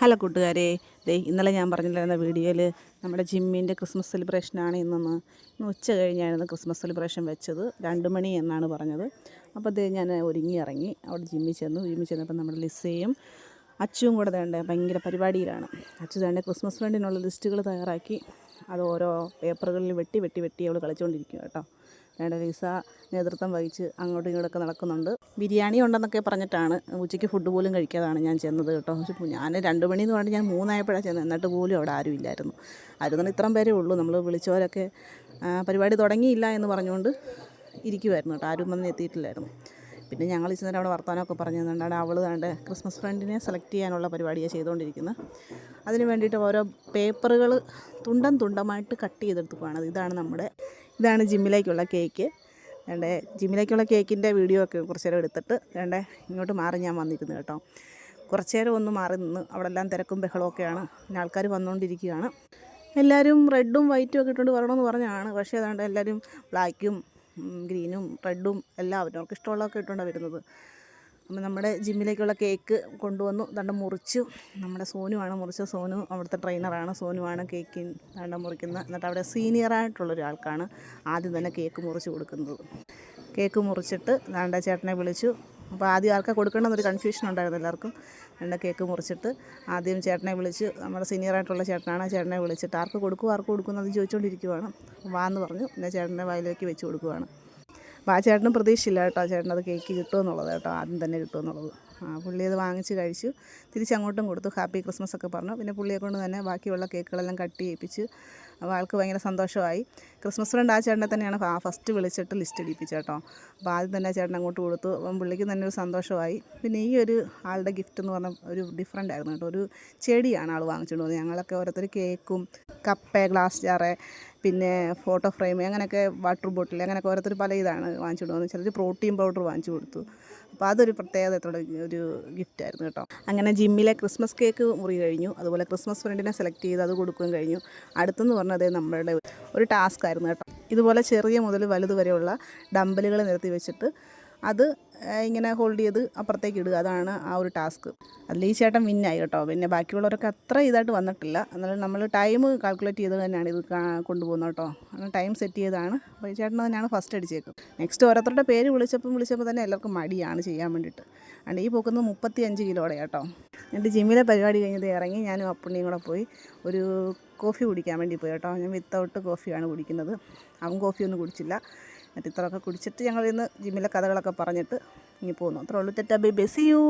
Hello കൂട്ടുകാരെ, ഇന്നലെ ഞാൻ പറഞ്ഞില്ലായിരുന്ന വീഡിയോയിൽ നമ്മുടെ ജിമ്മിൻ്റെ ക്രിസ്മസ് സെലിബ്രേഷനാണ് ഇന്ന് ഉച്ച കഴിഞ്ഞായിരുന്നു ക്രിസ്മസ് സെലിബ്രേഷൻ വെച്ചത്. 2 മണി എന്നാണ് പറഞ്ഞത്. അപ്പോൾ ഞാൻ ഒരുങ്ങി ഇറങ്ങി അവിടെ ജിമ്മിൽ ചെന്നപ്പോൾ നമ്മുടെ ലിസയും അച്ചുവും കൂടെ വേണ്ട ഭയങ്കര പരിപാടിയിലാണ്. അച്ചു വേണ്ട ക്രിസ്മസ് ഫ്രണ്ടിനുള്ള ലിസ്റ്റുകൾ തയ്യാറാക്കി അത് ഓരോ പേപ്പറുകളിൽ വെട്ടി അവൾ കളിച്ചുകൊണ്ടിരിക്കുക കേട്ടോ. വേണ്ട ലിസ നേതൃത്വം വഹിച്ച് അങ്ങോട്ടും ഇങ്ങോട്ടൊക്കെ നടക്കുന്നുണ്ട്. ബിരിയാണി ഉണ്ടെന്നൊക്കെ പറഞ്ഞിട്ടാണ് ഉച്ചയ്ക്ക് ഫുഡ് പോലും കഴിക്കാതാണ് ഞാൻ ചെന്നത് കേട്ടോ. പക്ഷേ ഞാൻ 2 മണി എന്ന് പറഞ്ഞിട്ട് ഞാൻ 3 ആയപ്പോഴാണ് ചെന്നത്. എന്നിട്ട് പോലും അവിടെ ആരും ഇല്ലായിരുന്നു. ഇത്രയും പേരേ ഉള്ളൂ. നമ്മൾ വിളിച്ചവരൊക്കെ പരിപാടി തുടങ്ങിയില്ല എന്ന് പറഞ്ഞുകൊണ്ട് ഇരിക്കുമായിരുന്നു കേട്ടോ. ആരും വന്ന് എത്തിയിട്ടില്ലായിരുന്നു. പിന്നെ ഞങ്ങൾ ഇച്ചിരി അവിടെ വർത്തമാനമൊക്കെ പറഞ്ഞു തന്നിട്ടാണ് അവൾ വേണ്ട ക്രിസ്മസ് ഫ്രണ്ടിനെ സെലക്ട് ചെയ്യാനുള്ള പരിപാടിയാണ് ചെയ്തുകൊണ്ടിരിക്കുന്നത്. അതിന് വേണ്ടിയിട്ട് ഓരോ പേപ്പറുകൾ തുണ്ടമായിട്ട് കട്ട് ചെയ്തെടുക്കുകയാണ്. ഇതാണ് ജിമ്മിലേക്കുള്ള കേക്ക്. ജിമ്മിലേക്കുള്ള കേക്കിൻ്റെ വീഡിയോ ഒക്കെ കുറച്ച് നേരം എടുത്തിട്ട് ഇങ്ങോട്ട് മാറി ഞാൻ വന്നിരുന്നു കേട്ടോ. കുറച്ച് നേരം ഒന്ന് മാറി നിന്ന്. അവിടെ എല്ലാം തിരക്കും ബഹളമൊക്കെയാണ്. പിന്നെ ആൾക്കാർ വന്നുകൊണ്ടിരിക്കുകയാണ്. എല്ലാവരും റെഡും വൈറ്റും ഒക്കെ ഇട്ടുകൊണ്ട് വരണമെന്ന് പറഞ്ഞാണ്. പക്ഷേ എല്ലാവരും ബ്ലാക്കും ഗ്രീനും റെഡും എല്ലാം അവർക്ക് ഇഷ്ടമുള്ളതൊക്കെ ഇട്ടുകൊണ്ടാണ് വരുന്നത്. അപ്പോൾ നമ്മുടെ ജിമ്മിലേക്കുള്ള കേക്ക് കൊണ്ടുവന്നു. മുറിച്ചു. നമ്മുടെ സോനുവാണ് മുറിച്ചത്. സോനു അവിടുത്തെ ട്രെയിനറാണ്. സോനുവാണ് കേക്ക് മുറിക്കുന്നത്. എന്നിട്ട് അവിടെ സീനിയറായിട്ടുള്ളൊരാൾക്കാണ് ആദ്യം തന്നെ കേക്ക് മുറിച്ച് കൊടുക്കുന്നത്. കേക്ക് മുറിച്ചിട്ട് ചേട്ടനെ വിളിച്ചു. അപ്പോൾ ആദ്യം ആർക്കാണ് കൊടുക്കണമെന്നൊരു കൺഫ്യൂഷൻ ഉണ്ടായിരുന്നു എല്ലാവർക്കും. കേക്ക് മുറിച്ചിട്ട് ആദ്യം ചേട്ടനെ വിളിച്ച്, നമ്മുടെ സീനിയറായിട്ടുള്ള ചേട്ടനാണ്. ചേട്ടനെ വിളിച്ചിട്ട് ആർക്ക് കൊടുക്കും അത് ചോദിച്ചുകൊണ്ടിരിക്കുവാണ്. വാന്ന് പറഞ്ഞു. പിന്നെ ചേട്ടൻ്റെ വായിലേക്ക് വെച്ച് കൊടുക്കുവാണ്. അപ്പോൾ ആ ചേട്ടനും പ്രതീക്ഷയില്ല കേട്ടോ, ചേട്ടനത് കേക്ക് കിട്ടുമെന്നുള്ളത് കേട്ടോ, ആദ്യം തന്നെ കിട്ടുമെന്നുള്ളത്. പുള്ളി അത് വാങ്ങിച്ച് കഴിച്ചു. തിരിച്ചങ്ങോട്ടും കൊടുത്തു. ഹാപ്പി ക്രിസ്മസ് ഒക്കെ പറഞ്ഞു. പിന്നെ പുള്ളിയെ കൊണ്ട് തന്നെ ബാക്കിയുള്ള കേക്കുകളെല്ലാം കട്ട് ചെയ്യിപ്പിച്ച്. അപ്പോൾ ആൾക്ക് ഭയങ്കര സന്തോഷമായി. ക്രിസ്മസ് ഫ്രണ്ട് ആ ചേട്ടനെ തന്നെയാണ് ഫസ്റ്റ് വിളിച്ചിട്ട് ലിസ്റ്റ് ഇടിപ്പിച്ചത് കേട്ടോ. അപ്പോൾ ആദ്യം തന്നെ ചേട്ടൻ അങ്ങോട്ട് കൊടുത്തു. അപ്പം പുള്ളിക്ക് തന്നെ ഒരു സന്തോഷമായി. പിന്നെ ഈ ഒരു ആളുടെ ഗിഫ്റ്റ് എന്ന് പറഞ്ഞാൽ ഒരു ഡിഫറൻ്റ് ആയിരുന്നു കേട്ടോ. ഒരു ചെടിയാണ് ആൾ വാങ്ങിച്ചുകൊണ്ട് പോകുന്നത്. ഞങ്ങളൊക്കെ ഓരോരുത്തർ കേക്കും കപ്പ് ഗ്ലാസ് ജാറ് പിന്നെ ഫോട്ടോ ഫ്രെയിം അങ്ങനെയൊക്കെ വാട്ടർ ബോട്ടിൽ അങ്ങനെയൊക്കെ ഓരോരുത്തർ പല ഇതാണ് വാങ്ങിച്ചുകൊണ്ട് പോകുന്നത്. ചിലർ പ്രോട്ടീൻ പൗഡർ വാങ്ങിച്ചു കൊടുത്തു. അപ്പോൾ അതൊരു പ്രത്യേകതയുള്ള ഒരു ഗിഫ്റ്റായിരുന്നു കേട്ടോ. അങ്ങനെ ജിമ്മിലെ ക്രിസ്മസ് കേക്ക് മുറി കഴിഞ്ഞു. അതുപോലെ ക്രിസ്മസ് ഫ്രണ്ടിനെ സെലക്ട് ചെയ്ത് അത് കൊടുക്കുകയും കഴിഞ്ഞു. അടുത്തെന്ന് പറഞ്ഞത് നമ്മളുടെ ഒരു ടാസ്ക് ആയിരുന്നു കേട്ടോ. ഇതുപോലെ ചെറിയ മുതൽ വലുത് വരെയുള്ള ഡമ്പലുകൾ നിരത്തി വെച്ചിട്ട് അത് ഇങ്ങനെ ഹോൾഡ് ചെയ്ത് അപ്പുറത്തേക്ക് ഇടുക. അതാണ് ആ ഒരു ടാസ്ക്. അതിൽ ഈ ചേട്ടൻ വിന്നായി കേട്ടോ. പിന്നെ ബാക്കിയുള്ളവരൊക്കെ അത്ര ഇതായിട്ട് വന്നിട്ടില്ല. എന്നാലും നമ്മൾ ടൈം കാൽക്കുലേറ്റ് ചെയ്ത് തന്നെയാണ് ഇത് കൊണ്ടുപോകുന്നത് കേട്ടോ. ടൈം സെറ്റ് ചെയ്താണ്. അപ്പോൾ ഈ ചേട്ടൻ തന്നെയാണ് ഫസ്റ്റ് അടിച്ചേക്കും. നെക്സ്റ്റ് ഓരോരുത്തരുടെ പേര് വിളിച്ചപ്പോൾ തന്നെ എല്ലാവർക്കും മടിയാണ് ചെയ്യാൻ വേണ്ടിയിട്ട്. ഈ പോക്കുന്നത് 35 കിലോയുടെ കേട്ടോ. എന്നിട്ട് ജിമ്മിലെ പരിപാടി കഴിഞ്ഞത് ഇറങ്ങി ഞാനും അപ്പുണ്ണിയും കൂടെ പോയി ഒരു കോഫി കുടിക്കാൻ വേണ്ടി പോയി കേട്ടോ. ഞാൻ വിത്തൗട്ട് കോഫിയാണ് കുടിക്കുന്നത്. അവൻ കോഫിയൊന്നും കുടിച്ചില്ല. എന്നിട്ട് ഇത്രയൊക്കെ കുടിച്ചിട്ട് ഞങ്ങൾ ഇന്ന് ജിമ്മിലെ കഥകളൊക്കെ പറഞ്ഞിട്ട് ഇനി പോകുന്നു. അത്രേ ഉള്ളൂ. Bye bye. See U.